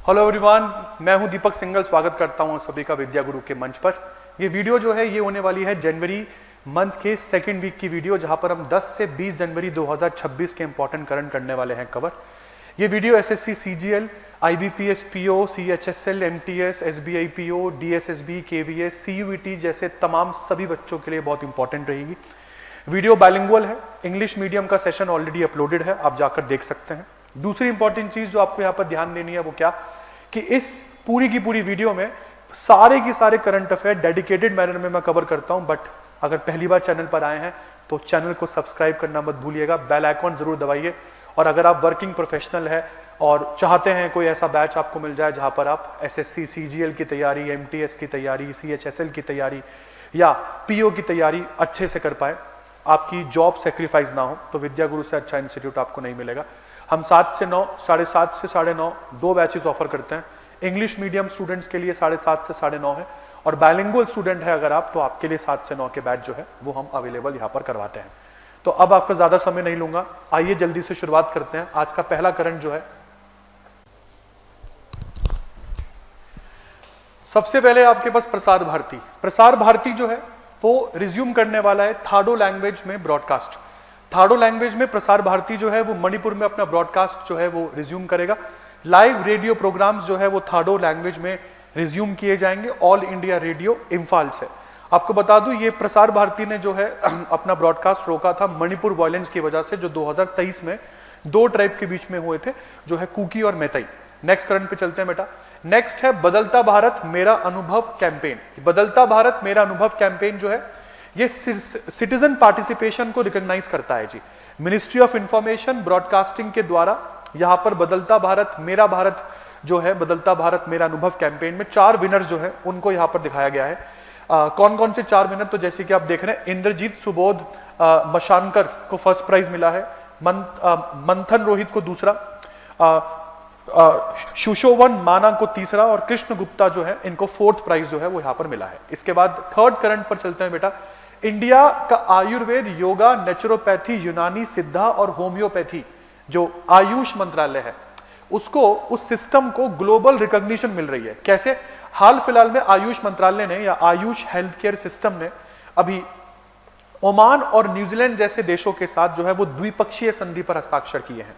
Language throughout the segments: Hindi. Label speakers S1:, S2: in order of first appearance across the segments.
S1: हेलो एवरीवन, मैं हूं दीपक सिंगल। स्वागत करता हूं सभी का विद्या गुरु के मंच पर। ये वीडियो जो है ये होने वाली है जनवरी मंथ के सेकेंड वीक की वीडियो, जहां पर हम 10 से 20 जनवरी 2026 के इंपॉर्टेंट करंट करने वाले हैं कवर। ये video SSC, CGL, IBPS, PO, CHSL, MTS, SBI PO, DSSB, KVS, CUET जैसे तमाम सभी बच्चों के लिए बहुत इंपॉर्टेंट रहेगी। वीडियो बाइलिंगुअल है, इंग्लिश मीडियम का सेशन ऑलरेडी अपलोडेड है, आप जाकर देख सकते हैं। दूसरी इंपॉर्टेंट चीज जो आपको यहाँ पर ध्यान देनी है वो क्या कि इस पूरी की पूरी वीडियो में सारे की सारे करंट अफेयर डेडिकेटेड मैनर में मैं कवर करता हूं। बट अगर पहली बार चैनल पर आए हैं तो चैनल को सब्सक्राइब करना मत भूलिएगा, बेल आइकॉन जरूर दबाइए। और अगर आप वर्किंग प्रोफेशनल है और चाहते हैं कोई ऐसा बैच आपको मिल जाए जहां पर आप एसएससी, सीजीएल की तैयारी, एमटीएस की तैयारी, सीएचएसएल की तैयारी या पीओ की तैयारी अच्छे से कर पाए, आपकी जॉब सेक्रीफाइस ना हो, तो विद्या गुरु से अच्छा इंस्टीट्यूट आपको नहीं मिलेगा। हम 7 से 9, 7:30 से 9:30 दो बैचेस ऑफर करते हैं। इंग्लिश मीडियम स्टूडेंट्स के लिए 7:30 से 9:30 है, और बाइलिंगुअल स्टूडेंट है अगर आप, तो आपके लिए 7 से 9 के बैच जो है वो हम अवेलेबल यहाँ पर करवाते हैं। तो अब आपका ज्यादा समय नहीं लूंगा, आइए जल्दी से शुरुआत करते हैं। आज का पहला करंट जो है, सबसे पहले आपके पास प्रसार भारती जो है वो रिज्यूम करने वाला है थाडो लैंग्वेज में ब्रॉडकास्ट। थाडो लैंग्वेज में प्रसार भारती जो है वो मणिपुर में अपना ब्रॉडकास्ट जो है वो रिज्यूम करेगा। लाइव रेडियो प्रोग्राम्स जो है वो थाडो लैंग्वेज में रिज्यूम किए जाएंगे ऑल इंडिया रेडियो इम्फाल से। आपको बता दूं ये प्रसार भारती ने जो है अपना ब्रॉडकास्ट रोका था मणिपुर वायलेंस की वजह से, जो 2023 में दो ट्राइब के बीच में हुए थे, जो है कुकी और मैतई। नेक्स्ट करंट पे चलते हैं बेटा। नेक्स्ट है बदलता भारत मेरा अनुभव कैंपेन। बदलता भारत मेरा अनुभव कैंपेन जो है ये सिटीजन पार्टिसिपेशन को रिकॉग्नाइज करता है जी। मिनिस्ट्री ऑफ इंफॉर्मेशन ब्रॉडकास्टिंग के द्वारा यहां पर बदलता भारत मेरा भारत जो है, बदलता भारत मेरा अनुभव कैंपेन में 4 विनर्स जो है उनको यहां पर दिखाया गया है। कौन कौन से 4 विनर, तो जैसे कि आप देख रहे हैं, इंद्रजीत सुबोध मशानकर को फर्स्ट प्राइज मिला है, मंथन रोहित को दूसरा, सुशोवन माना को तीसरा, और कृष्ण गुप्ता जो है इनको 4th प्राइज जो है वो यहां पर मिला है। इसके बाद थर्ड करंट पर चलते हैं बेटा। इंडिया का आयुर्वेद, योगा, नेचुरोपैथी, यूनानी, सिद्धा और होम्योपैथी जो आयुष मंत्रालय है उसको, उस सिस्टम को ग्लोबल रिकॉग्निशन मिल रही है। कैसे? हाल फिलहाल में आयुष मंत्रालय ने या आयुष हेल्थ केयर सिस्टम ने अभी ओमान और न्यूजीलैंड जैसे देशों के साथ जो है वो द्विपक्षीय संधि पर हस्ताक्षर किए हैं।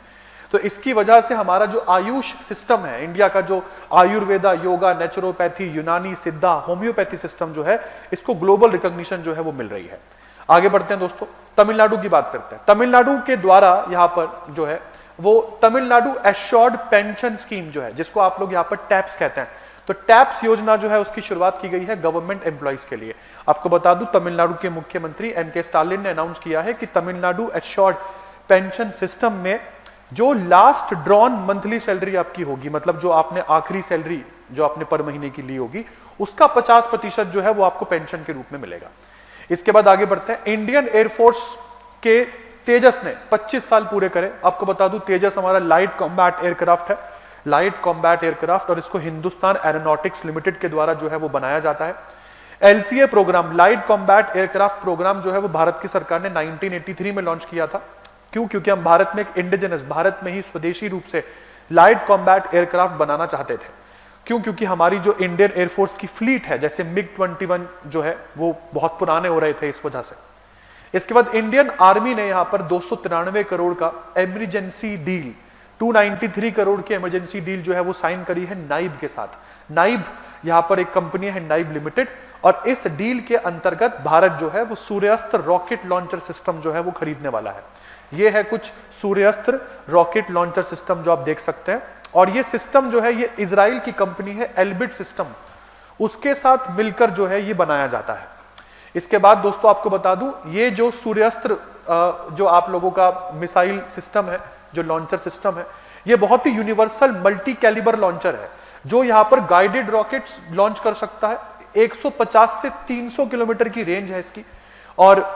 S1: तो इसकी वजह से हमारा जो आयुष सिस्टम है इंडिया का, जो आयुर्वेदा, योगा, नेचुरोपैथी, यूनानी, सिद्धा, होम्योपैथी सिस्टम जो है, इसको ग्लोबल रिकॉग्निशन जो है वो मिल रही है। आगे बढ़ते हैं दोस्तों, तमिलनाडु की बात करते हैं। तमिलनाडु के द्वारा यहाँ पर जो है वो तमिलनाडु एश्योर्ड पेंशन स्कीम जो है, जिसको आप लोग यहाँ पर टैप्स कहते हैं, तो टैप्स योजना जो है उसकी शुरुआत की गई है गवर्नमेंट एम्प्लॉइज के लिए। आपको बता दूं तमिलनाडु के मुख्यमंत्री एम.के. स्टालिन ने अनाउंस किया है कि तमिलनाडु एश्योर्ड पेंशन सिस्टम में जो लास्ट ड्रॉन मंथली सैलरी आपकी होगी, मतलब जो आपने आखिरी सैलरी जो आपने पर महीने की ली होगी, उसका 50% जो है वो आपको पेंशन के रूप में मिलेगा। इसके बाद आगे बढ़ते हैं। इंडियन एयरफोर्स के तेजस ने 25 साल पूरे करे। आपको बता दूं तेजस हमारा लाइट कॉम्बैट एयरक्राफ्ट है, लाइट कॉम्बैट एयरक्राफ्ट, और इसको हिंदुस्तान एरोनॉटिक्स लिमिटेड के द्वारा जो है वो बनाया जाता है। LCA program, light combat aircraft program जो है वो भारत की सरकार ने 1983 में लॉन्च किया था। क्यों? क्योंकि हम भारत में एक इंडिजिनस, भारत में ही स्वदेशी रूप से लाइट कॉम्बैट एयरक्राफ्ट बनाना चाहते थे। क्यों? क्योंकि हमारी जो इंडियन एयरफोर्स की फ्लीट है, जैसे मिग-21 जो है वो बहुत पुराने हो रहे थे इस वजह से। इसके बाद इंडियन आर्मी ने यहां पर 293 करोड़ का इमरजेंसी डील, 293 करोड़ की इमरजेंसी डील जो है वो साइन करी है नाइब के साथ। नाइब यहां पर एक कंपनी है नाइब लिमिटेड, और इस डील के अंतर्गत भारत जो है वो सूर्यास्त्र रॉकेट लॉन्चर सिस्टम जो है वो खरीदने वाला है। ये है कुछ सूर्यास्त्र रॉकेट लॉन्चर सिस्टम जो आप देख सकते हैं, और ये सिस्टम जो है ये इजराइल की कंपनी है एल्बिट सिस्टम, उसके साथ मिलकर जो है ये बनाया जाता है। इसके बाद दोस्तों आपको बता दूं ये जो सूर्यास्त्र जो आप लोगों का मिसाइल सिस्टम है, जो लॉन्चर सिस्टम है, ये बहुत ही यूनिवर्सल मल्टी कैलिबर लॉन्चर है जो यहां पर गाइडेड रॉकेट्स लॉन्च कर सकता है। 150 से 300 किलोमीटर की रेंज है इसकी, और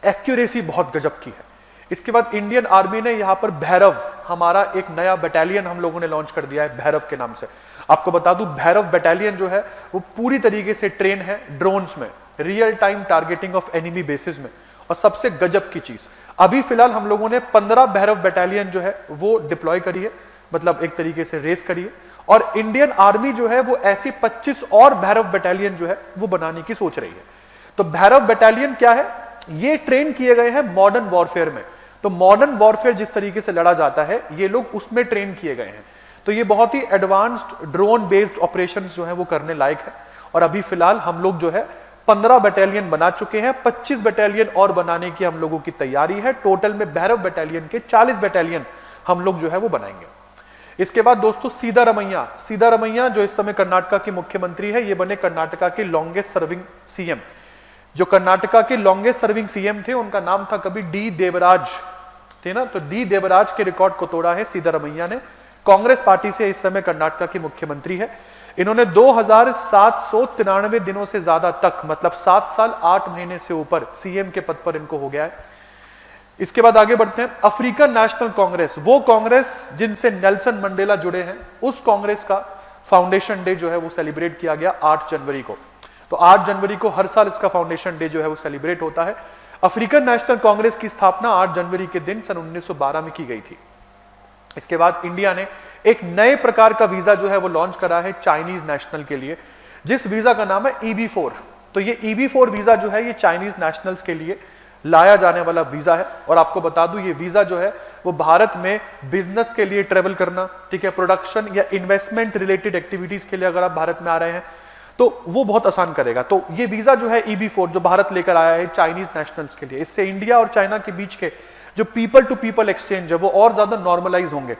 S1: एक्यूरेसी बहुत गजब की है। इसके बाद इंडियन आर्मी ने यहां पर भैरव, हमारा एक नया बटालियन हम लोगों ने लॉन्च कर दिया है भैरव के नाम से। आपको बता दूं भैरव बटालियन जो है वो पूरी तरीके से ट्रेन है ड्रोन्स में, real time targeting of enemy basis में। और सबसे गजब की चीज, अभी फिलहाल हम लोगों ने 15 भैरव बटालियन जो है वो डिप्लॉय करी है, मतलब एक तरीके से रेस करी है, और इंडियन आर्मी जो है वो ऐसी 25 और भैरव बटालियन जो है वो बनाने की सोच रही है। तो भैरव बटालियन क्या है? ये ट्रेन किए गए हैं मॉडर्न वॉरफेयर में। तो मॉडर्न वॉरफेयर जिस तरीके से लड़ा जाता है, ये लोग उसमें ट्रेन किए गए हैं। तो ये बहुत ही एडवांस्ड ड्रोन बेस्ड ऑपरेशंस जो है वो करने लायक है। और अभी फिलहाल हम लोग जो है 15 बटालियन बना चुके हैं, 25 बटालियन और बनाने की हम लोगों की तैयारी है। टोटल में भैरव बटालियन के 40 बटालियन हम लोग जो है वो बनाएंगे। इसके बाद दोस्तों सीतारमैया जो इस समय कर्नाटका की मुख्यमंत्री है, ये बने कर्नाटका के लॉन्गेस्ट सर्विंग सीएम। जो कर्नाटका के लॉन्गेस्ट सर्विंग सीएम थे उनका नाम था कभी डी देवराज थे ना, तो डी देवराज के रिकॉर्ड को तोड़ा है सीतारमैया ने। कांग्रेस पार्टी से इस समय कर्नाटका की मुख्यमंत्री है। इन्होंने 2793 दिनों से ज्यादा तक, मतलब 7 साल 8 महीने से ऊपर सीएम के पद पर इनको हो गया है। इसके बाद आगे बढ़ते हैं। अफ्रीकन नेशनल कांग्रेस, वो कांग्रेस जिनसे नेल्सन मंडेला जुड़े हैं, उस कांग्रेस का फाउंडेशन डे जो है वो सेलिब्रेट किया गया 8 जनवरी को। तो 8 जनवरी को हर साल इसका फाउंडेशन डे जो है वो सेलिब्रेट होता है। अफ्रीकन नेशनल कांग्रेस की स्थापना 8 जनवरी के दिन सन 1912 में की गई थी। इसके बाद इंडिया ने एक नए प्रकार का वीजा जो है वो लॉन्च करा है चाइनीज नेशनल के लिए, जिस वीजा का नाम है EB4। तो ये EB4 वीजा जो है ये चाइनीज नेशनल्स के लिए लाया जाने वाला वीजा है। और आपको बता दूं ये वीजा जो है वो भारत में बिजनेस के लिए ट्रेवल करना, ठीक है, प्रोडक्शन या इन्वेस्टमेंट रिलेटेड एक्टिविटीज के लिए अगर आप भारत में आ रहे हैं तो वो बहुत आसान करेगा। तो ये वीजा जो है EB4 जो भारत लेकर आया है चाइनीज नेशनल्स के लिए, इससे इंडिया और चाइना के बीच के जो पीपल टू पीपल एक्सचेंज है वो और ज्यादा नॉर्मलाइज होंगे।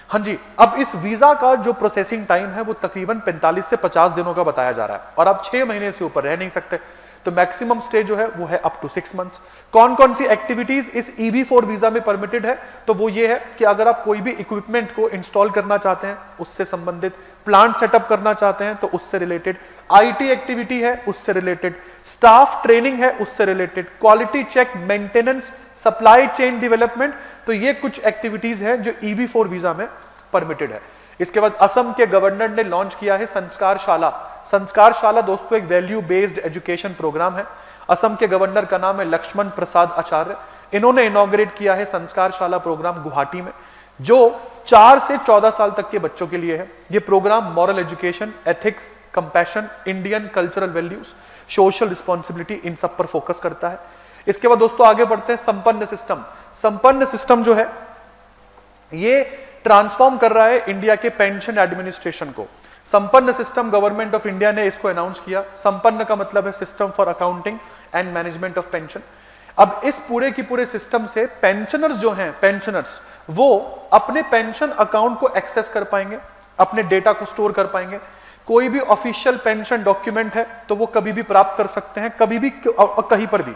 S1: हाँ जी, अब इस वीजा का जो प्रोसेसिंग टाइम है वो तकरीबन 45 से 50 दिनों का बताया जा रहा है, और आप 6 महीने से ऊपर रह नहीं सकते। तो मैक्सिमम स्टे जो है वो है अप टू 6 मंथ्स। कौन कौन सी एक्टिविटीज इस EB4 वीजा में परमिटेड है? तो वो ये है कि अगर आप कोई भी इक्विपमेंट को इंस्टॉल करना चाहते हैं उससे संबंधित, प्लांट सेटअप करना चाहते हैं तो उससे रिलेटेड, IT एक्टिविटी है उससे रिलेटेड, स्टाफ ट्रेनिंग है उससे related, quality check, maintenance, supply chain development, तो ये कुछ एक्टिविटीज है जो EB4 वीजा में परमिटेड है। इसके बाद असम के गवर्नर ने लॉन्च किया है संस्कारशाला। संस्कारशाला दोस्तों एक वैल्यू बेस्ड एजुकेशन प्रोग्राम है। असम के गवर्नर का नाम है लक्ष्मण प्रसाद आचार्य। इन्होंने इनॉग्रेट किया है संस्कारशाला प्रोग्राम गुवाहाटी में, जो 4 से 14 साल तक के बच्चों के लिए है। ये programme moral education, ethics, compassion, Indian cultural values, social responsibility, इन सब पर फोकस करता है। इसके बाद दोस्तों आगे बढ़ते हैं। संपन्न सिस्टम। संपन्न सिस्टम जो है ये ट्रांसफॉर्म कर रहा है इंडिया के पेंशन एडमिनिस्ट्रेशन को। संपन्न सिस्टम गवर्नमेंट ऑफ इंडिया ने इसको अनाउंस किया। संपन्न का मतलब है system for accounting and management of pension. अब इस पूरे की पूरे सिस्टम से पेंशनर्स जो हैं, पेंशनर्स वो अपने पेंशन अकाउंट को एक्सेस कर पाएंगे, अपने डेटा को स्टोर कर पाएंगे। कोई भी ऑफिशियल पेंशन डॉक्यूमेंट है तो वो कभी भी प्राप्त कर सकते हैं, कभी भी कहीं पर भी,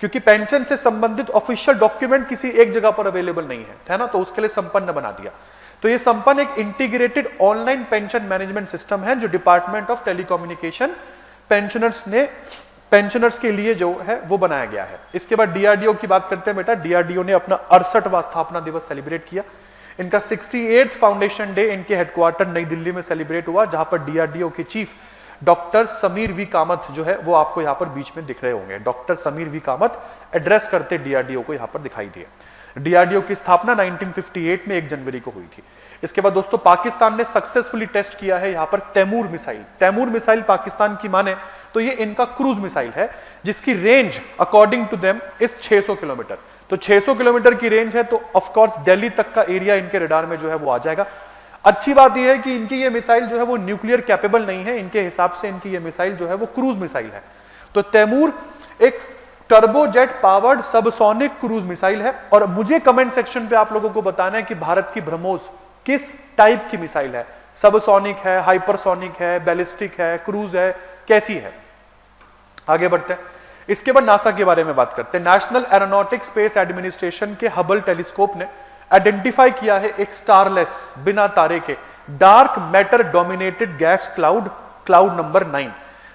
S1: क्योंकि पेंशन से संबंधित ऑफिशियल डॉक्यूमेंट किसी एक जगह पर अवेलेबल नहीं है ना, तो उसके लिए संपन्न बना दिया। तो ये संपन्न एक integrated online pension management system है जो डिपार्टमेंट ऑफ टेलीकम्युनिकेशन पेंशनर्स के लिए जो है वो बनाया गया है। इसके बाद DRDO की बात करते हैं बेटा। DRDO ने अपना 68वां स्थापना दिवस सेलिब्रेट किया। इनका 68th फाउंडेशन डे इनके हेडक्वार्टर नई दिल्ली में सेलिब्रेट हुआ, जहां पर DRDO के chief doctor Sameer V Kamat जो है वो आपको यहां पर बीच में दिख रहे होंगे। Doctor Sameer V Kamat address करते DRDO को यहां पर दिखाई दिए। DRDO की स्थापना 1958 में 1 जनवरी को हुई थी। इसके बाद दोस्तों पाकिस्तान ने सक्सेसफुली टेस्ट किया है यहां पर तैमूर मिसाइल। तैमूर मिसाइल पाकिस्तान की माने तो ये इनका क्रूज मिसाइल है, जिसकी range according to them is 600 kilometer. तो 600 किलोमीटर की रेंज है तो ऑफ कोर्स दिल्ली तक का एरिया इनके रडार में जो है वो आ जाएगा। अच्छी बात यह है कि इनकी ये मिसाइल जो है वो न्यूक्लियर कैपेबल नहीं है, इनके हिसाब से इनकी ये मिसाइल जो है वो क्रूज मिसाइल है। तो तैमूर एक turbojet powered subsonic cruise missile है। और मुझे कमेंट सेक्शन पे आप लोगों को बताना है कि भारत की ब्रह्मोस किस टाइप की मिसाइल है, सबसोनिक है, हाइपरसोनिक है, बैलिस्टिक है, क्रूज है, कैसी है। आगे बढ़ते हैं। इसके बाद नासा के बारे में बात करते हैं। नेशनल एरोनॉटिक स्पेस एडमिनिस्ट्रेशन के हबल टेलीस्कोप ने आइडेंटिफाई किया है एक स्टारलेस, बिना तारे के, dark matter dominated gas cloud number 9।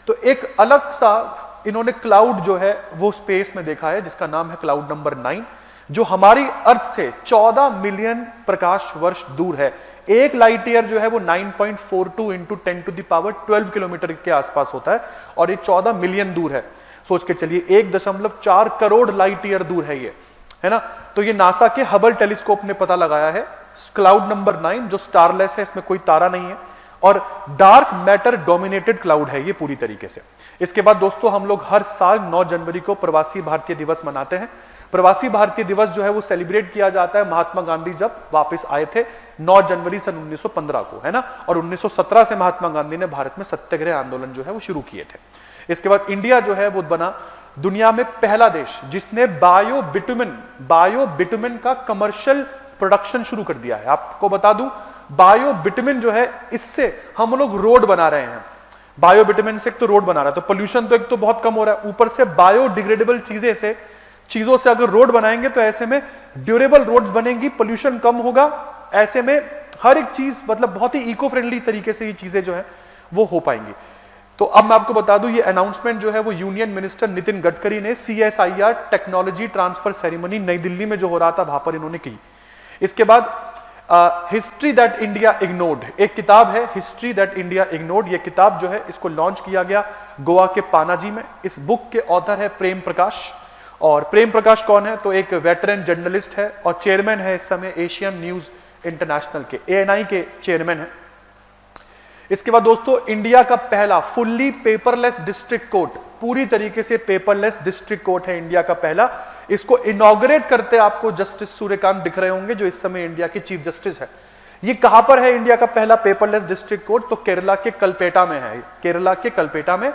S1: तो एक अलग सा इन्होंने क्लाउड जो है वो स्पेस में देखा है जिसका नाम है क्लाउड नंबर 9, जो हमारी अर्थ से 14 मिलियन प्रकाश वर्ष दूर है। एक लाइट ईयर जो है वो 9.42 into 10 to the power 12 kilometer के आसपास होता है, और ये 14 मिलियन दूर है। सोच के चलिए 1.4 करोड़ लाइट ईयर दूर है ये, है ना। तो ये नासा के हबल टेलीस्कोप ने पता लगाया है क्लाउड नंबर 9 जो स्टारलेस है, इसमें कोई तारा नहीं है। और डार्क मैटर डोमिनेटेड क्लाउड है ये पूरी तरीके से। इसके बाद दोस्तों हम लोग हर साल 9 जनवरी को प्रवासी भारतीय दिवस मनाते हैं। प्रवासी भारतीय दिवस जो है वो सेलिब्रेट किया जाता है महात्मा गांधी जब वापस आए थे 9 जनवरी सन 1915 को, है ना, और 1917 से महात्मा गांधी ने भारत में सत्याग्रह आंदोलन जो है वो शुरू किए थे। इसके बाद इंडिया जो है वो बना दुनिया में पहला देश जिसने बायो बिटुमेन का कमर्शियल प्रोडक्शन शुरू कर दिया है। आपको बता दूं बायो बिटुमेन जो है इससे हम लोग रोड बना रहे हैं। बायो बिटुमेन से एक तो रोड बना रहा है तो पोल्यूशन तो एक तो बहुत कम हो रहा है, ऊपर से बायोडिग्रेडेबल चीजों से अगर रोड बनाएंगे तो ऐसे में ड्यूरेबल रोड्स बनेंगी, पोल्यूशन कम होगा, ऐसे में हर एक चीज मतलब बहुत ही इको फ्रेंडली तरीके से ये चीजें जो है वो हो पाएंगी। तो अब मैं आपको बता दूं ये अनाउंसमेंट जो है वो यूनियन मिनिस्टर नितिन गडकरी ने CSIR टेक्नोलॉजी ट्रांसफर सेरेमनी नई दिल्ली में जो हो रहा था वहां पर इन्होंने की। इसके बाद हिस्ट्री दैट इंडिया इग्नोर्ड एक किताब है, हिस्ट्री दैट इंडिया इग्नोर्ड, ये किताब जो है इसको लॉन्च किया गया गोवा के पानाजी में। इस बुक के ऑथर है प्रेम प्रकाश। और प्रेम प्रकाश कौन है? तो एक वेटरन जर्नलिस्ट है और चेयरमैन है इस समय एशियन न्यूज इंटरनेशनल के, ANI के चेयरमैन है। इसके बाद दोस्तों इंडिया का पहला फुल्ली पेपरलेस डिस्ट्रिक्ट कोर्ट, पूरी तरीके से पेपरलेस डिस्ट्रिक्ट कोर्ट है इंडिया का पहला। इसको इनॉग्रेट करते आपको जस्टिस सूर्यकांत दिख रहे होंगे जो इस समय इंडिया के चीफ जस्टिस है। ये कहां पर है इंडिया का पहला पेपरलेस डिस्ट्रिक्ट कोर्ट? तो केरला के कलपेटा में है, केरला के कलपेटा में।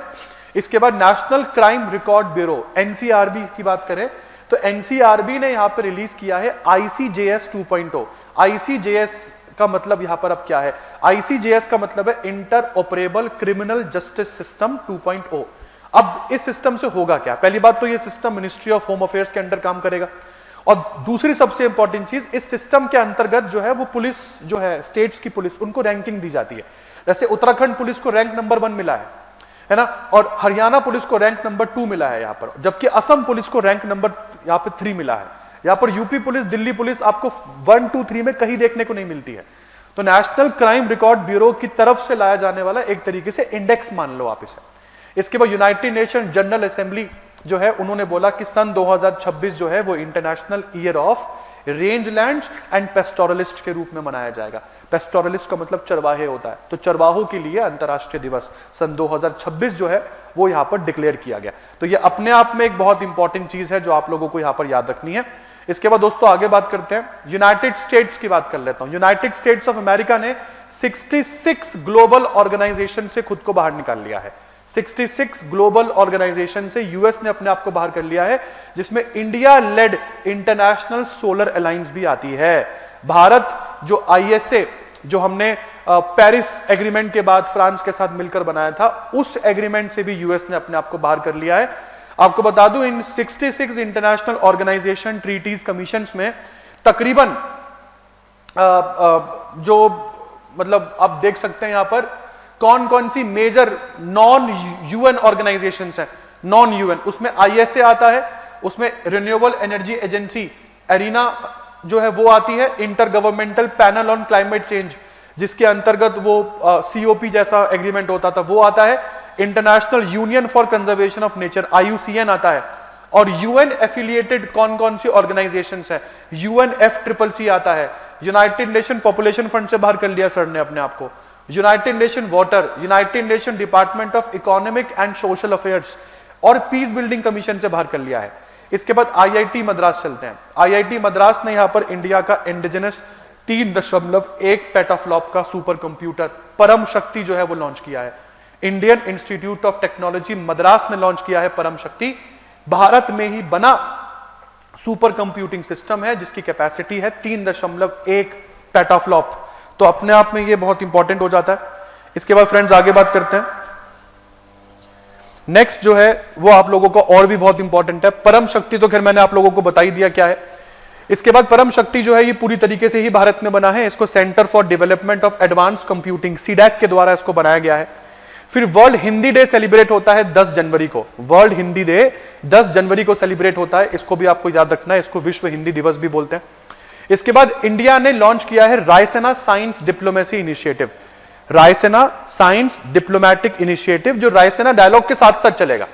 S1: इसके बाद national crime record bureau NCRB की बात करें तो NCRB ने यहां पर रिलीज किया है ICJS 2.0। ICJS का मतलब यहां पर अब क्या है? ICJS का मतलब है inter operable criminal justice system 2.0। अब इस सिस्टम से होगा क्या? पहली बात तो ये system ministry of home affairs के अंडर काम करेगा और दूसरी सबसे इंपॉर्टेंट चीज इस सिस्टम के अंतर्गत जो है वो पुलिस जो है स्टेट्स की पुलिस उनको रैंकिंग दी जाती है। जैसे उत्तराखंड पुलिस को रैंक नंबर 1 मिला है ना, और हरियाणा पुलिस को रैंक नंबर 2 मिला है यहाँ पर, जबकि असम पुलिस को रैंक नंबर यहाँ पे 3 मिला है। यहाँ पर यूपी पुलिस, दिल्ली पुलिस आपको 1, 2, 3 में कहीं देखने को नहीं मिलती है। तो नेशनल क्राइम रिकॉर्ड ब्यूरो की तरफ से लाया जाने वाला एक तरीके से इंडेक्स मान लो आप इसे। इसके बाद यूनाइटेड नेशन जनरल असेंबली जो है उन्होंने बोला कि सन 2026 जो है वो international year of रेंजलैंड्स and pastoralist के रूप में मनाया जाएगा। पेस्टोरलिस्ट का मतलब चरवाहे होता है, तो चरवाहों के लिए अंतर्राष्ट्रीय दिवस सन 2026 जो है वो यहां पर डिक्लेयर किया गया। तो ये अपने आप में एक बहुत इंपॉर्टेंट चीज है जो आप लोगों को यहां पर याद रखनी है। इसके बाद दोस्तों आगे बात करते हैं, यूनाइटेड स्टेट्स की बात कर लेता हूं। यूनाइटेड स्टेट्स ऑफ अमेरिका ने 66 ग्लोबल ऑर्गेनाइजेशन से खुद को बाहर निकाल लिया है। 66 ग्लोबल ऑर्गेनाइजेशन से यूएस ने अपने आप को बाहर कर लिया है, जिसमें India lead international solar alliance भी आती है। भारत जो ISA जो हमने पेरिस एग्रीमेंट के बाद फ्रांस के साथ मिलकर बनाया था, उस एग्रीमेंट से भी यूएस ने अपने आप को बाहर कर लिया है। आपको बता दूं इन 66 इंटरनेशनल ऑर्गेनाइजेशन ट्रीटीज कमीशंस में तकरीबन जो मतलब आप देख सकते हैं यहां पर कौन कौन सी मेजर नॉन यूएन ऑर्गेनाइजेशंस हैं। नॉन यूएन उसमें ISA आता है, उसमें रिन्यूएबल एनर्जी एजेंसी एरिना जो है वो आती है, inter governmental panel on climate change जिसके अंतर्गत वो COP जैसा एग्रीमेंट होता था वो आता है, international union for conservation of nature IUCN आता है, और UN एफिलिएटेड कौन कौन सी ऑर्गेनाइजेशंस है, UNFCCC आता है, यूनाइटेड नेशन पॉपुलेशन फंड से बाहर कर लिया सर ने अपने आप को, United nation water, United nation department of economic and social affairs और पीस बिल्डिंग कमीशन से बाहर कर लिया है। इसके बाद IIT मद्रास चलते हैं। IIT मद्रास ने यहां पर इंडिया का इंडिजिनस 3.1 पेटाफ्लॉप का सुपर कंप्यूटर परम शक्ति जो है वो लॉन्च किया है। Indian institute of technology Madras ने लॉन्च किया है परम शक्ति। भारत में ही बना सुपर कंप्यूटिंग सिस्टम है जिसकी कैपेसिटी है 3.1 पेटाफ्लॉप। तो अपने आप में ये बहुत इंपॉर्टेंट हो जाता है। इसके बाद फ्रेंड्स आगे बात करते हैं। नेक्स्ट जो है वो आप लोगों को और भी बहुत इंपॉर्टेंट है, परम शक्ति तो खैर मैंने आप लोगों को बता ही दिया क्या है। इसके बाद परम शक्ति जो है ये पूरी तरीके से ही भारत में बना है। इसको centre for development of advance computing CDAC के द्वारा इसको बनाया गया है। फिर वर्ल्ड हिंदी डे सेलिब्रेट होता है 10 जनवरी को। वर्ल्ड हिंदी डे 10 जनवरी को सेलिब्रेट होता है, इसको भी आपको याद रखना है, इसको विश्व हिंदी दिवस भी बोलते हैं। इसके बाद इंडिया ने लॉन्च किया है Raisena science diplomacy initiative. Raisena science diplomatic initiative जो रायसेना डायलॉग के साथ साथ चलेगा।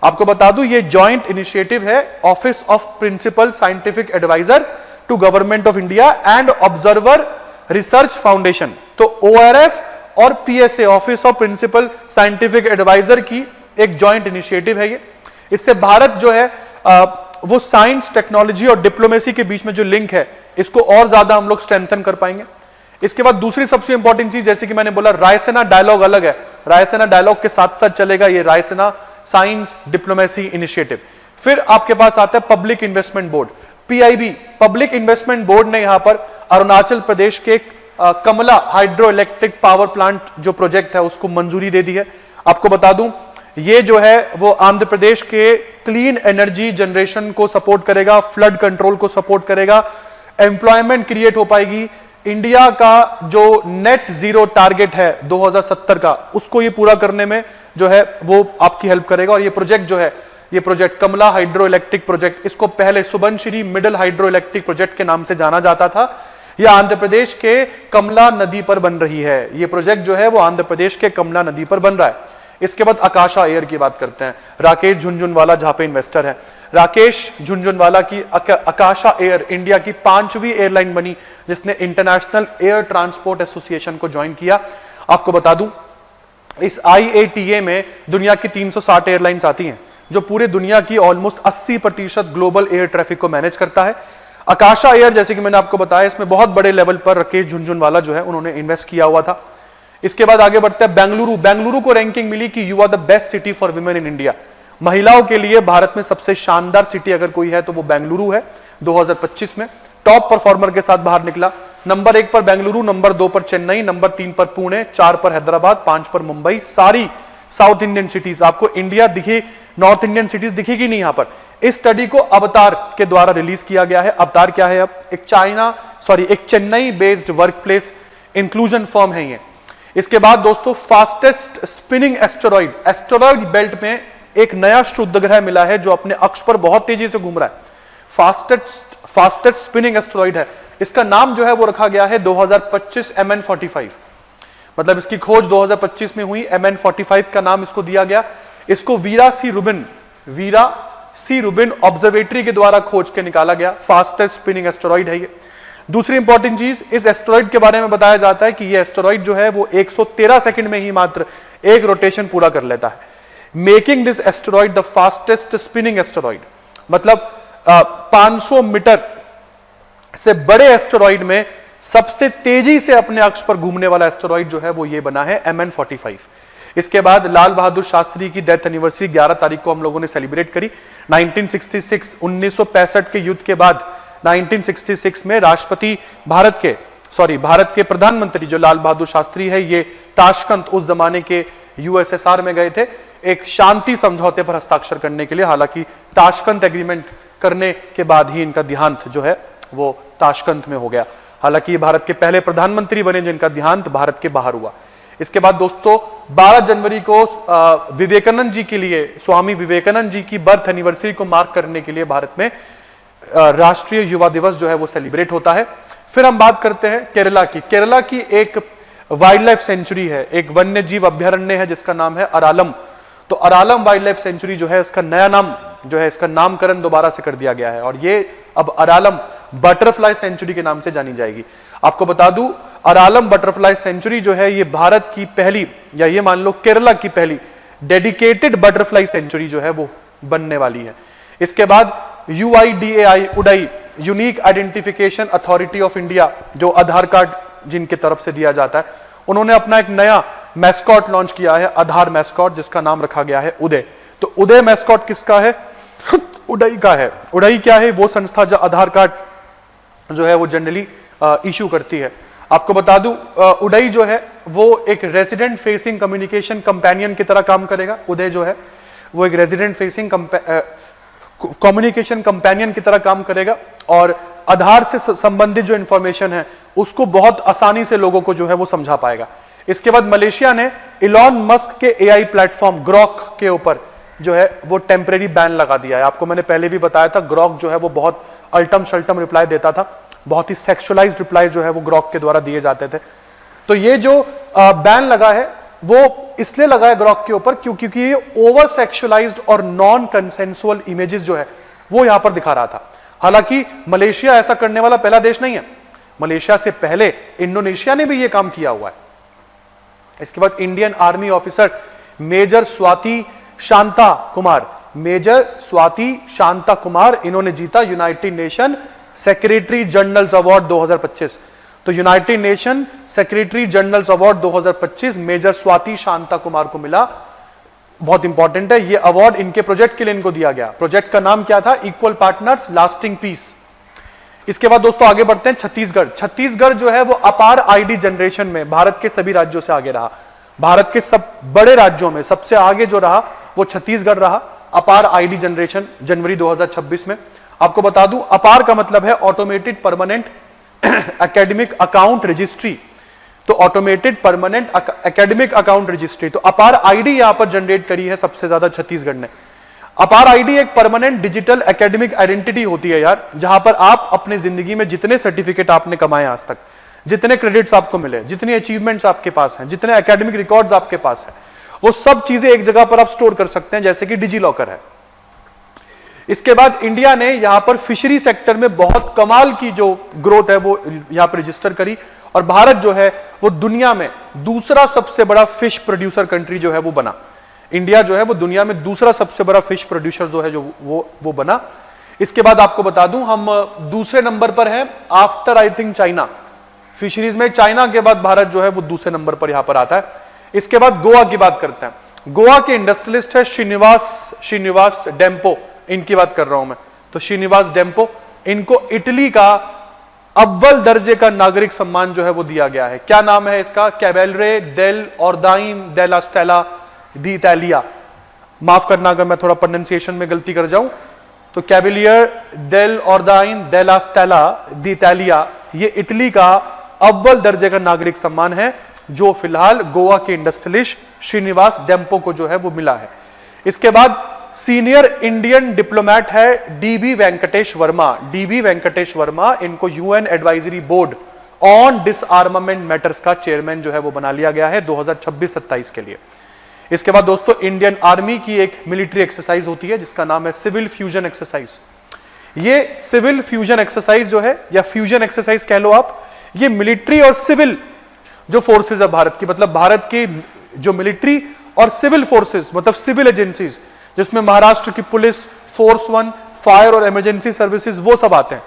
S1: आपको बता दूं ये जॉइंट इनिशिएटिव है office of principal scientific adviser to government of India and observer research foundation. तो ORF और PSA, office of principal scientific adviser की एक जॉइंट इनिशिएटिव है ये। इससे भारत जो है वो साइंस, टेक्नोलॉजी और डिप्लोमेसी के बीच में जो लिंक है इसको और ज्यादा हम लोग स्ट्रेंथन कर पाएंगे। इसके बाद दूसरी सबसे इंपॉर्टेंट चीज, जैसे कि मैंने बोला, रायसेना डायलॉग अलग है, रायसेना डायलॉग के साथ साथ चलेगा ये रायसेना साइंस डिप्लोमेसी इनिशिएटिव। फिर आपके पास आता है public investment board, PIB. Public investment board ने यहां पर अरुणाचल प्रदेश के कमला हाइड्रो इलेक्ट्रिक पावर प्लांट जो प्रोजेक्ट है उसको मंजूरी दे दी है। आपको बता दूं ये जो है वो आंध्र प्रदेश के क्लीन एनर्जी जनरेशन को सपोर्ट करेगा, फ्लड कंट्रोल को सपोर्ट करेगा, एम्प्लॉयमेंट क्रिएट हो पाएगी। इंडिया का जो नेट जीरो टारगेट है 2070 का, उसको ये पूरा करने में जो है वो आपकी हेल्प करेगा। और ये प्रोजेक्ट जो है, ये प्रोजेक्ट कमला हाइड्रो इलेक्ट्रिक प्रोजेक्ट, इसको पहले Subansiri middle hydro electric project के नाम से जाना जाता था। यह आंध्र प्रदेश के कमला नदी पर बन रही है। ये प्रोजेक्ट जो है वो आंध्र प्रदेश के कमला नदी पर बन रहा है। इसके बाद आकाशा एयर की बात करते हैं। राकेश झुनझुनवाला जहां पे इन्वेस्टर है, राकेश झुनझुनवाला की आकाशा एयर इंडिया की 5वीं एयरलाइन बनी जिसने इंटरनेशनल एयर ट्रांसपोर्ट एसोसिएशन को ज्वाइन किया। आपको बता दूं इस IATA में दुनिया की 360 एयरलाइंस आती हैं जो पूरे दुनिया की ऑलमोस्ट 80% ग्लोबल एयर ट्रैफिक को मैनेज करता है। आकाशा एयर, जैसे कि मैंने आपको बताया, इसमें बहुत बड़े लेवल पर राकेश झुनझुनवाला जो है उन्होंने इन्वेस्ट किया हुआ था। इसके बाद आगे बढ़ते हैं बेंगलुरु। बेंगलुरु को रैंकिंग मिली कि you are the best city for women in India. महिलाओं के लिए भारत में सबसे शानदार सिटी अगर कोई है तो वो बेंगलुरु है। 2025 में टॉप परफॉर्मर के साथ बाहर निकला। नंबर 1 पर बेंगलुरु, नंबर 2 पर चेन्नई, नंबर 3 पर पुणे, 4 पर हैदराबाद, 5 पर मुंबई। सारी साउथ इंडियन सिटीज, आपको इंडिया दिखे, नॉर्थ इंडियन सिटीज दिखेगी नहीं यहां पर। इस स्टडी को अवतार के द्वारा रिलीज किया गया है। अवतार क्या है? अब एक Chennai based workplace inclusion firm है ये। इसके बाद दोस्तों fastest spinning asteroid, asteroid belt में एक नया शुद्ध ग्रह मिला है जो अपने अक्ष पर बहुत तेजी से घूम रहा है। फास्टेस्ट स्पिनिंग एस्टेरॉइड है। इसका नाम जो है वो रखा गया है 2025 MN45, मतलब इसकी खोज 2025 में हुई। MN45 का नाम इसको दिया गया। इसको वीरा सी रुबिन ऑब्जर्वेटरी के द्वारा खोज के निकाला गया। फास्टेस्ट स्पिनिंग एस्टेरॉइड है ये। दूसरी इंपॉर्टेंट चीज, इस एस्टेरॉइड के बारे में बताया जाता है कि ये एस्टेरॉइड जो है वो 113 सेकंड में ही मात्र एक रोटेशन पूरा कर लेता है, making this asteroid the fastest spinning asteroid. मतलब 500 मीटर से बड़े एस्टेरॉइड में सबसे तेजी से अपने अक्ष पर घूमने वाला एस्टेरॉइड जो है वो ये बना है MN45। इसके बाद लाल बहादुर शास्त्री की डेथ एनिवर्सरी 11 तारीख को हम लोगों ने सेलिब्रेट करी। 1965 के युद्ध के बाद 1966 में भारत के प्रधानमंत्री जो लाल बहादुर शास्त्री है, ये ताशकंद, उस जमाने के USSR में गए थे एक शांति समझौते पर हस्ताक्षर करने के लिए। हालांकि ताशकंद एग्रीमेंट करने के बाद ही इनका देहांत जो है वो ताशकंद में हो गया। हालांकि ये भारत के पहले प्रधानमंत्री बने जिनका देहांत भारत के बाहर हुआ। इसके बाद दोस्तों 12 जनवरी को विवेकानंद जी के लिए, स्वामी विवेकानंद जी की बर्थ एनिवर्सरी को मार्क करने के लिए भारत में राष्ट्रीय युवा दिवस जो है वो सेलिब्रेट होता है। फिर हम बात करते हैं केरला की। केरला की एक वाइल्ड लाइफ सेंचुरी है, एक वन्य जीव अभ्यारण्य है जिसका नाम है अरालम। तो अरालम वाइल्ड लाइफ सेंचुरी जो है इसका नया नाम जो है, इसका नामकरण दोबारा से कर दिया गया है और ये अब अरालम बटरफ्लाई सेंचुरी के नाम से जानी जाएगी। आपको बता दूं अरालम बटरफ्लाई सेंचुरी जो है ये भारत की पहली, या ये मान लो केरला की पहली डेडिकेटेड बटरफ्लाई सेंचुरी जो है वो बनने वाली है। इसके बाद UIDAI, उडाई, unique identification authority of India, जो आधार कार्ड जिनके तरफ से दिया जाता है, उन्होंने अपना एक नया मैस्कॉट लॉन्च किया है, आधार मैस्कॉट, जिसका नाम रखा गया है उदय। तो उदय मैस्कॉट किसका है? उडाई का है। उडाई क्या है? वो संस्था जो आधार कार्ड जो है वो जनरली इशू करती है। आपको बता दूं उडाई जो है वो एक रेजिडेंट फेसिंग कम्युनिकेशन कंपेनियन की तरह काम करेगा। उदय जो है वो एक रेजिडेंट फेसिंग कम्युनिकेशन कंपेनियन की तरह काम करेगा और आधार से संबंधित जो इंफॉर्मेशन है उसको बहुत आसानी से लोगों को जो है वो समझा पाएगा। इसके बाद मलेशिया ने इलॉन मस्क के AI प्लेटफॉर्म ग्रॉक के ऊपर जो है वो टेम्परेरी बैन लगा दिया है। आपको मैंने पहले भी बताया था ग्रॉक जो है वो बहुत अल्टम शल्टम रिप्लाई देता था, बहुत ही सेक्सुअलाइज्ड रिप्लाई जो है वो ग्रॉक के द्वारा दिए जाते थे। तो ये जो बैन लगा है वो इसलिए लगा है ग्रॉक के ऊपर क्योंकि ये ओवर सेक्सुअलाइज्ड और नॉन कंसेंसुअल इमेजेस जो है वो यहां पर दिखा रहा था। हालांकि मलेशिया ऐसा करने वाला पहला देश नहीं है। मलेशिया से पहले इंडोनेशिया ने भी ये काम किया हुआ है। इसके बाद Indian army officer major Swati Shanta Kumar, major Swati Shanta Kumar, इन्होंने जीता United Nation secretary general's award 2025। तो United Nation secretary general's award 2025 major Swati Shanta Kumar को मिला। बहुत इंपॉर्टेंट है ये अवार्ड, इनके प्रोजेक्ट के लिए इनको दिया गया। प्रोजेक्ट का नाम क्या था? Equal partners lasting peace. इसके बाद दोस्तों आगे बढ़ते हैं छत्तीसगढ़। छत्तीसगढ़ जो है वो अपार आईडी जनरेशन में भारत के सभी राज्यों से आगे रहा। भारत के सब बड़े राज्यों में सबसे आगे जो रहा वो छत्तीसगढ़ रहा, अपार आईडी जनरेशन जनवरी 2026 में। आपको बता दूं अपार का मतलब है automated permanent academic account registry. तो automated permanent academic account registry, तो अपार आईडी यहां पर जनरेट करी है सबसे ज्यादा छत्तीसगढ़ ने। अपार आईडी एक परमानेंट डिजिटल एकेडमिक आइडेंटिटी होती है यार, जहां पर आप अपने जिंदगी में जितने सर्टिफिकेट आपने कमाए आज तक, जितने क्रेडिट्स आपको मिले, जितनी अचीवमेंट्स आपके पास हैं, जितने एकेडमिक रिकॉर्ड्स आपके पास हैं, वो सब चीजें एक जगह पर आप स्टोर कर सकते हैं, जैसे कि डिजी लॉकर है। इसके बाद इंडिया ने यहां पर फिशरी सेक्टर में बहुत कमाल की जो ग्रोथ है वो यहां पर रजिस्टर करी, और भारत जो है वो दुनिया में दूसरा सबसे बड़ा फिश प्रोड्यूसर कंट्री जो है वो बना। इंडिया जो है वो दुनिया में दूसरा सबसे बड़ा फिश प्रोड्यूसर जो है जो वो बना। इसके बाद आपको बता दूं हम दूसरे नंबर पर हैं after I think China. Fisheries में चाइना के बाद भारत जो है वो दूसरे नंबर पर यहां पर आता है। इसके बाद गोवा की बात करते हैं। गोवा के इंडस्ट्रियलिस्ट है श्रीनिवास डेम्पो, इनकी बात कर रहा हूं मैं। तो श्रीनिवास डेम्पो, इनको इटली का अव्वल दर्जे का नागरिक सम्मान जो है वो दिया गया है। क्या नाम है इसका? कैवेलरे डेल ऑर्दाइन डेला स्टेला दी इटालिया। माफ करना अगर मैं थोड़ा प्रोनाउंसिएशन में गलती कर जाऊं। तो कैवेलियर डेल ऑर्दाइन डेला स्टेला दी इटालिया, ये इटली का अव्वल दर्जे का नागरिक सम्मान है, जो फिलहाल गोवा के इंडस्ट्रियलिस्ट श्रीनिवास डेम्पो को जो है वो मिला है। इसके बाद सीनियर इंडियन डिप्लोमेट है डीबी वेंकटेश वर्मा। डीबी वेंकटेश वर्मा, इनको UN advisory board on डिसआर्मामेंट matters का चेयरमैन जो है वो बना लिया गया है 2026-27 के लिए। इसके बाद दोस्तों इंडियन आर्मी की एक मिलिट्री एक्सरसाइज होती है जिसका नाम है सिविल फ्यूजन एक्सरसाइज। ये सिविल फ्यूजन एक्सरसाइज जो है, या फ्यूजन एक्सरसाइज कह लो आप, ये मिलिट्री और सिविल जो फोर्सेज है भारत की, मतलब भारत की जो मिलिट्री और सिविल फोर्सेज, मतलब सिविल एजेंसीज, जिसमें महाराष्ट्र की पुलिस, फोर्स 1, फायर और इमरजेंसी सर्विसेज, वो सब आते हैं।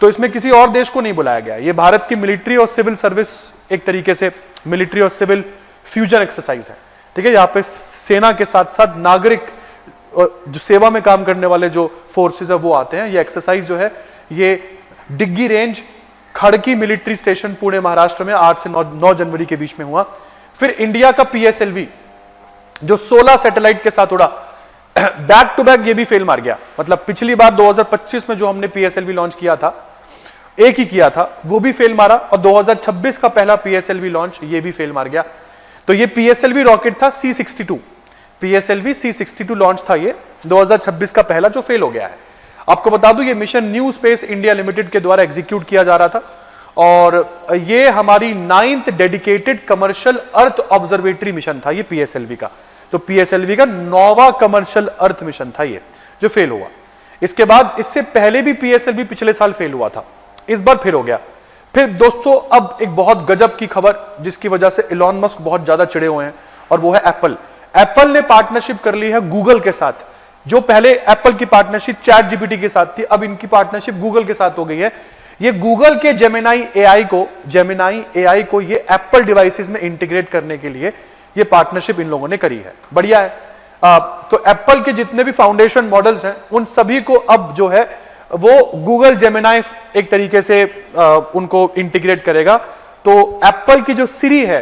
S1: तो इसमें किसी और देश को नहीं बुलाया गया। ये भारत की मिलिट्री और सिविल सर्विस, एक तरीके से मिलिट्री और सिविल फ्यूजन एक्सरसाइज है। ठीक है, यहाँ पे सेना के साथ साथ नागरिक जो सेवा में काम करने वाले जो फोर्सेज है वो आते हैं। ये एक्सरसाइज जो है ये डिग्गी रेंज खड़की मिलिट्री स्टेशन पुणे महाराष्ट्र में 8 से 9 जनवरी के बीच में हुआ। फिर इंडिया का PSLV जो 16 सैटेलाइट के साथ उड़ा, बैक टू बैक ये भी फेल मार गया। मतलब पिछली बार 2025 में जो हमने PSLV लॉन्च किया था, एक ही किया था, वो भी फेल मारा, और 2026 का पहला PSLV लॉन्च ये भी फेल मार गया। तो ये PSLV रॉकेट था C62, PSLV C62 लॉन्च था ये 2026 का पहला, जो फेल हो गया है। आपको बता दूं ये mission new space India limited के द्वारा एग्जीक्यूट किया जा रहा था, और ये हमारी 9th डेडिकेटेड कमर्शियल अर्थ ऑब्जर्वेटरी मिशन था ये PSLV का। तो PSLV का 9वां कमर्शियल अर्थ मिशन था ये, जो फेल हुआ। इसके बाद इससे पहले भी PSLV पिछले साल फेल हुआ था, इस बार फिर हो गया। फिर दोस्तों अब एक बहुत गजब की खबर, जिसकी वजह से इलॉन मस्क बहुत ज्यादा चिड़े हुए हैं, और वो है एप्पल। एप्पल ने पार्टनरशिप कर ली है गूगल के साथ। जो पहले एप्पल की पार्टनरशिप ChatGPT के साथ थी, अब इनकी पार्टनरशिप गूगल के साथ हो गई है। ये गूगल के जेमिनाई AI को ये एप्पल डिवाइसेस में इंटीग्रेट करने के लिए ये पार्टनरशिप इन लोगों ने करी है। बढ़िया है। तो एप्पल के जितने भी फाउंडेशन मॉडल्स हैं उन सभी को अब जो है वो गूगल जेमिनाई एक तरीके से उनको इंटीग्रेट करेगा। तो एप्पल की जो सिरी है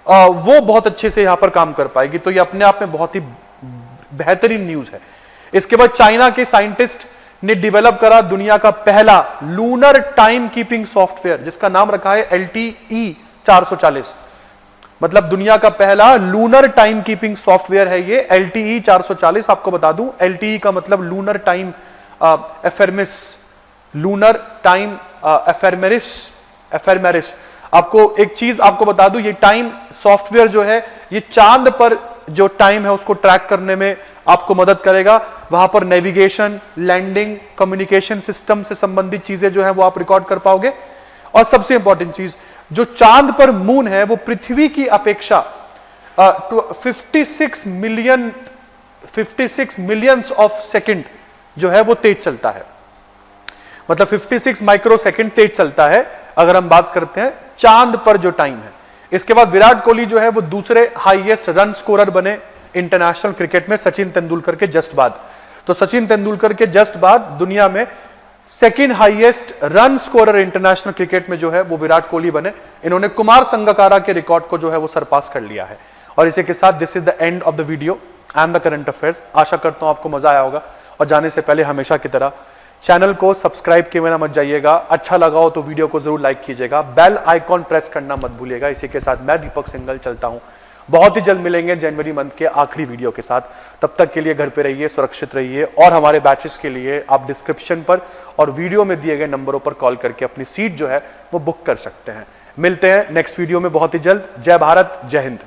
S1: वो बहुत अच्छे से यहां पर काम कर पाएगी। तो ये अपने आप में बहुत ही बेहतरीन न्यूज है। इसके बाद चाइना के साइंटिस्ट ने डेवलप करा दुनिया का पहला लूनर टाइम कीपिंग सॉफ्टवेयर, जिसका नाम रखा है LTE 440। मतलब दुनिया का पहला लूनर टाइम कीपिंग सॉफ्टवेयर है ये LTE 440। आपको बता दूं LTE का मतलब लूनर टाइम एफेरमिस, लूनर टाइम एफेरमेरिस। आपको एक चीज आपको बता दूं, ये टाइम सॉफ्टवेयर जो है ये चांद पर जो टाइम है उसको ट्रैक करने में आपको मदद करेगा। वहां पर नेविगेशन, लैंडिंग, कम्युनिकेशन सिस्टम से संबंधित चीजें जो है वो आप रिकॉर्ड कर पाओगे। और सबसे इंपॉर्टेंट चीज, जो चांद पर मून है वो पृथ्वी की अपेक्षा 56 मिलियन ऑफ सेकंड जो है वो तेज चलता है, मतलब 56 माइक्रो सेकंड तेज चलता है अगर हम बात करते हैं चांद पर जो टाइम है। इसके बाद विराट कोहली जो है वो दूसरे हाईएस्ट रन स्कोरर बने इंटरनेशनल क्रिकेट में, सचिन तेंदुलकर के जस्ट बाद। तो सचिन तेंदुलकर के जस्ट बाद दुनिया में second highest run scorer international cricket में जो है वो विराट कोहली बने। इन्होंने कुमार संगकारा के रिकॉर्ड को जो है वो सरपास कर लिया है। और इसी के साथ this is the end of the video and the current affairs. आशा करता हूं आपको मजा आया होगा, और जाने से पहले हमेशा की तरह चैनल को सब्सक्राइब किए बिना मत जाइएगा। अच्छा लगा हो तो वीडियो को जरूर लाइक कीजिएगा, बेल आइकॉन प्रेस करना मत भूलिएगा। इसी के साथ मैं दीपक सिंघल चलता हूं, बहुत ही जल्द मिलेंगे जनवरी मंथ के आखिरी वीडियो के साथ। तब तक के लिए घर पे रहिए, सुरक्षित रहिए, और हमारे बैचेस के लिए आप डिस्क्रिप्शन पर और वीडियो में दिए गए नंबरों पर कॉल करके अपनी सीट जो है वो बुक कर सकते हैं। मिलते हैं नेक्स्ट वीडियो में बहुत ही जल्द। जय भारत, जय हिंद।